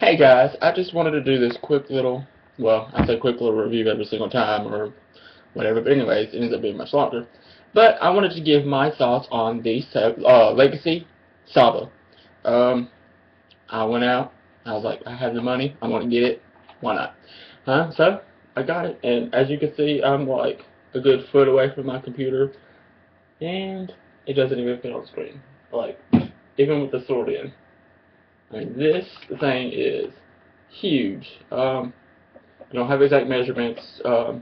Hey guys, I just wanted to do this quick little, well, I say quick little review every single time or whatever, but anyways, it ends up being much longer. But I wanted to give my thoughts on the Legacy Saba. Um, I went out, I was like, I have the money, I'm gonna get it, why not? So, I got it, and as you can see, I'm like a good foot away from my computer, and it doesn't even fit on screen. Like, even with the sword in. I mean, this thing is huge. I don't have exact measurements. I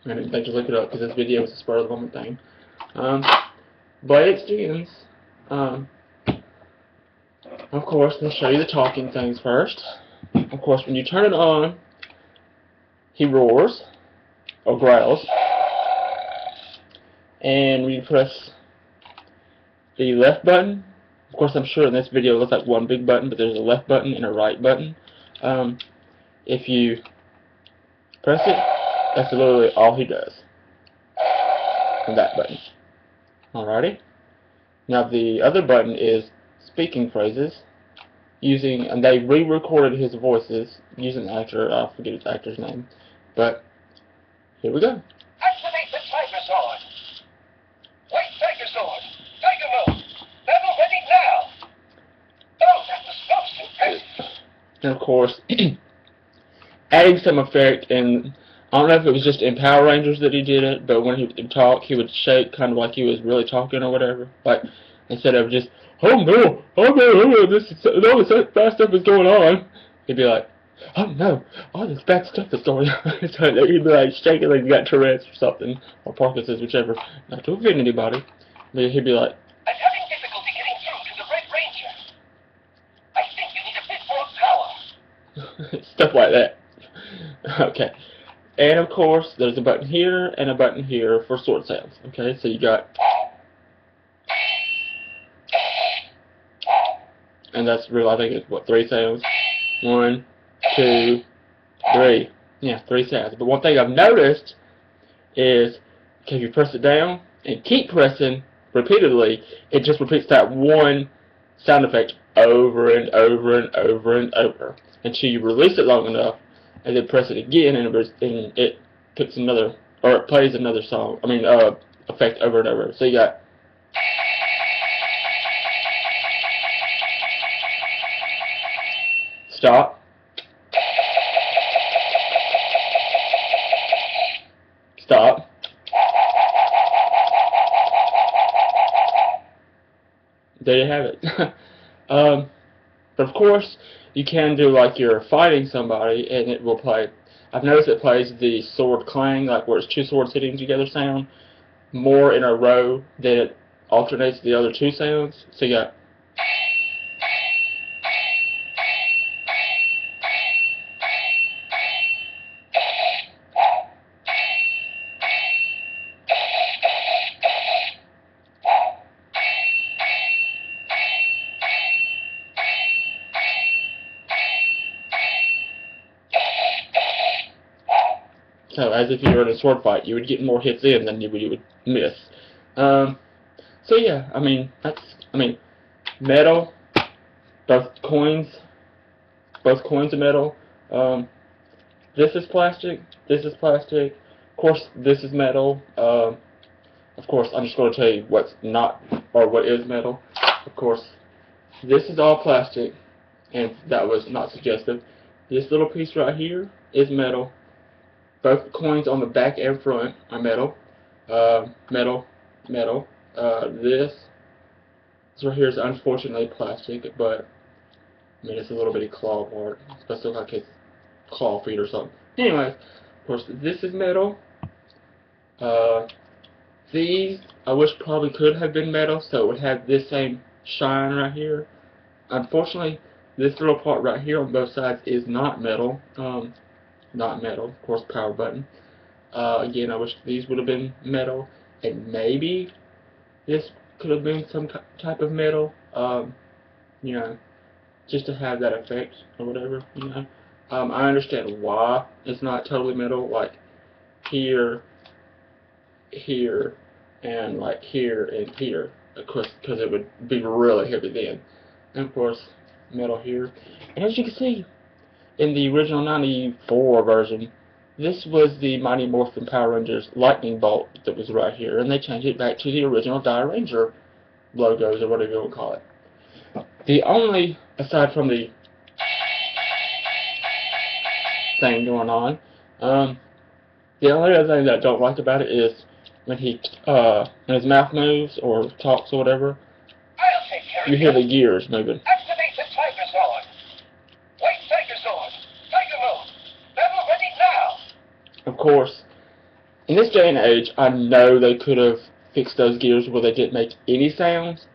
didn't think to look it up because this video was a spur of the moment thing. But it stands. Um, of course, let's show you the talking things first. Of course, when you turn it on, he roars or growls, and when you press the left button, of course, I'm sure in this video it looks like one big button, but there's a left button and a right button. If you press it, that's literally all he does. And that button. Alrighty. Now the other button is speaking phrases using, and they re-recorded his voices using an actor. I forget his actor's name, but here we go. Activate the tiger sword. Wait, tiger sword. Tiger move. Battle ready now. Oh, that was most impressive. And of course, adding some effect, and I don't know if it was just in Power Rangers that he did it, but when he would talk, he would shake kind of like he was really talking or whatever. Like, instead of just, oh no, this is, all this bad stuff is going on, he'd be like, oh no, all this bad stuff is going on. So he'd be like shaking like he got Tourette's or something, or Parkinson's, whichever. Not to offend anybody, but he'd be like, I'm having difficulty getting through to the Red Ranger. I think you need a bit more power. stuff like that. Okay. And of course, there's a button here and a button here for sword sounds. Okay, so you got, and that's real. I think it's what, 3 sounds. 1, 2, 3. Yeah, 3 sounds. But one thing I've noticed is, if you press it down and keep pressing repeatedly, it just repeats that one sound effect over and over and over and over until you release it long enough, and then press it again, and it picks another, or it plays another song. I mean, effect over and over. So you got stop, stop. There you have it. But of course, you can do like you're fighting somebody, and it will play. I've noticed it plays the sword clang, like where it's 2 swords hitting together sound, more in a row than it alternates the other 2 sounds. So you got, so as if you were in a sword fight, you would get more hits in than you would miss. So yeah, I mean, metal, both coins are metal. This is plastic. This is plastic. Of course, this is metal. Of course, I'm just going to tell you what's not, or what is metal. Of course, this is all plastic, and that was not suggestive. This little piece right here is metal. Both coins on the back and front are metal. Metal, metal. This right here is unfortunately plastic, but I mean it's a little bitty claw part. It's supposed to look like his claw feet or something. Anyways, of course this is metal. These I wish probably could have been metal, so it would have this same shine right here. Unfortunately, this little part right here on both sides is not metal. Not metal, of course, power button. Again, I wish these would have been metal, and maybe this could have been some type of metal, you know, just to have that effect or whatever, you know. I understand why it's not totally metal, like here, here, and like here and here, of course, because it would be really heavy then. And of course, metal here. And as you can see, in the original 94 version, this was the Mighty Morphin Power Rangers lightning bolt that was right here, and they changed it back to the original Dire Ranger logos, or whatever you want to call it. The only, aside from the thing going on, the only other thing that I don't like about it is when when his mouth moves or talks or whatever, I'll take care you of hear you. the gears moving. Activate the Tiger Sword. White Tiger Sword. Tiger move. Battle ready now. Of course, in this day and age, I know they could have fixed those gears where they didn't make any sounds,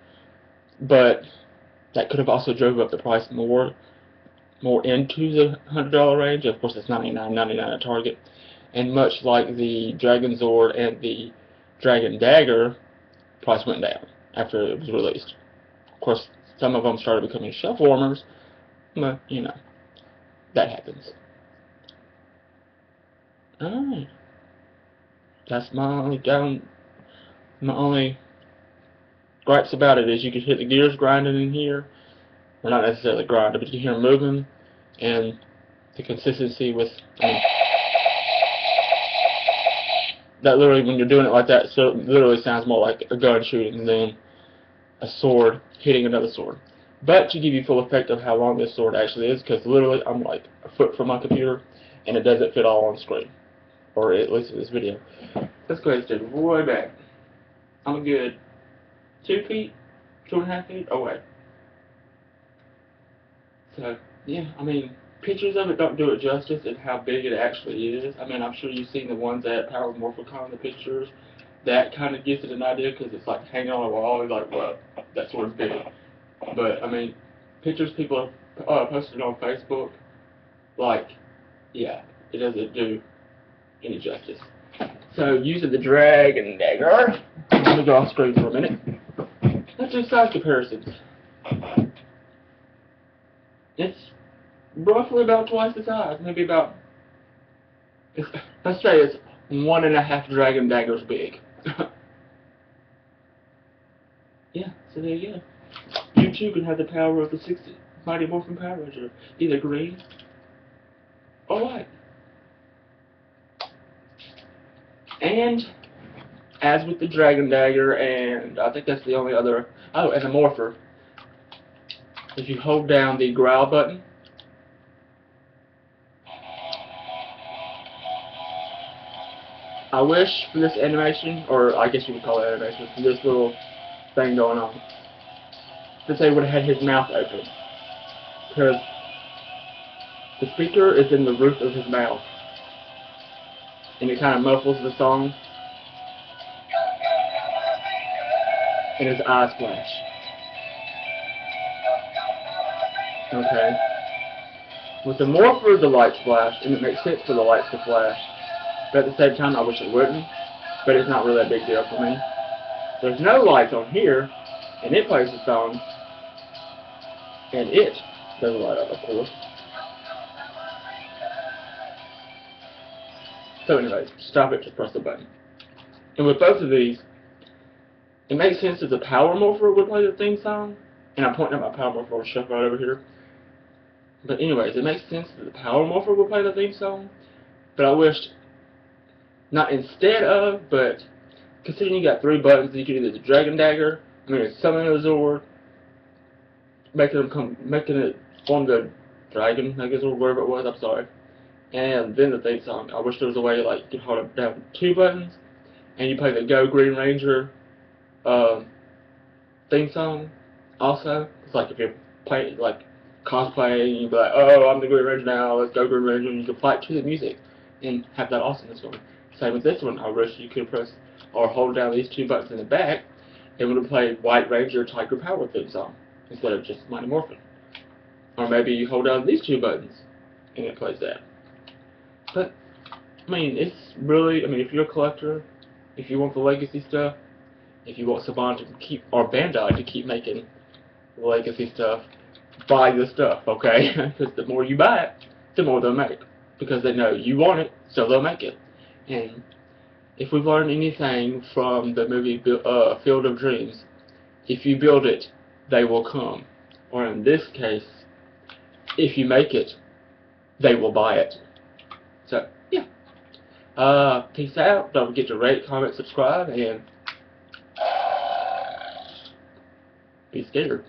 but that could have also drove up the price more into the $100 range. Of course, it's $99.99 at Target, and much like the Dragon Zord and the Dragon Dagger, price went down after it was released. Of course, some of them started becoming shelf warmers, but you know, that happens. Alright, that's my only gripes about it is you can hit the gears grinding in here, or not necessarily grinding, but you can hear them moving, and the consistency with, that literally, when you're doing it like that, so it literally sounds more like a gun shooting than a sword hitting another sword. But to give you full effect of how long this sword actually is, because literally I'm like a foot from my computer, and it doesn't fit all on screen, or at least in this video. Let's go ahead and step way back. I'm a good 2 feet, 2.5 feet away. So, yeah, I mean, pictures of it don't do it justice and how big it actually is. I mean, I'm sure you've seen the ones at Power Morphicon, the pictures. That kind of gives it an idea because it's like hanging on a wall. You're like, well, that sword's big. But, I mean, pictures people posted on Facebook, like, yeah, it doesn't do any justice. So, using the Dragon Dagger, let me go off screen for a minute. Let's do size comparisons. It's roughly about twice the size, maybe about, let's say it's 1.5 Dragon Daggers big. Yeah, so there you go. You too can have the power of the 60 Mighty Morphin Power Ranger, either green or white. And as with the Dragon Dagger, and I think that's the only other, oh, and the Morpher, if you hold down the growl button, I wish for this animation, or I guess you would call it animation, for this little thing going on, that they would have had his mouth open. Because the speaker is in the roof of his mouth, and it kind of muffles the song, and his eyes flash. Okay. With the Morpher, the lights flash, and it makes sense for the lights to flash. But at the same time, I wish it wouldn't. But it's not really a big deal for me. There's no lights on here, and it plays the song, and it doesn't light up, of course. So anyways, stop it to press the button. And with both of these, it makes sense that the Power Morpher would play the theme song, and I'm pointing at my Power Morpher shelf right over here. But anyways, it makes sense that the Power Morpher would play the theme song, but I wished, not instead of, but considering you got 3 buttons, you can do the Dragon Dagger, summon the Zord, making it form the Dragon, I guess, or whatever it was, I'm sorry. And then the theme song. I wish there was a way, like, you could hold down 2 buttons, and you play the Go Green Ranger theme song also. It's like if you're playing, like, cosplaying, you'd be like, oh, I'm the Green Ranger now, let's go Green Ranger, and you can fight to the music and have that awesomeness going. Same with this one. I wish you could press or hold down these 2 buttons in the back, it would have played White Ranger Tiger Power theme song instead of just Mighty Morphin. Or maybe you hold down these 2 buttons and it plays that. But I mean, it's really, if you're a collector, if you want the legacy stuff, if you want Saban to keep, or Bandai to keep making legacy stuff, buy the stuff, okay? Because the more you buy it, the more they'll make. Because they know you want it, so they'll make it. And if we've learned anything from the movie Field of Dreams, if you build it, they will come. Or in this case, if you make it, they will buy it. So, yeah. Peace out. Don't forget to rate, comment, subscribe, and be scared.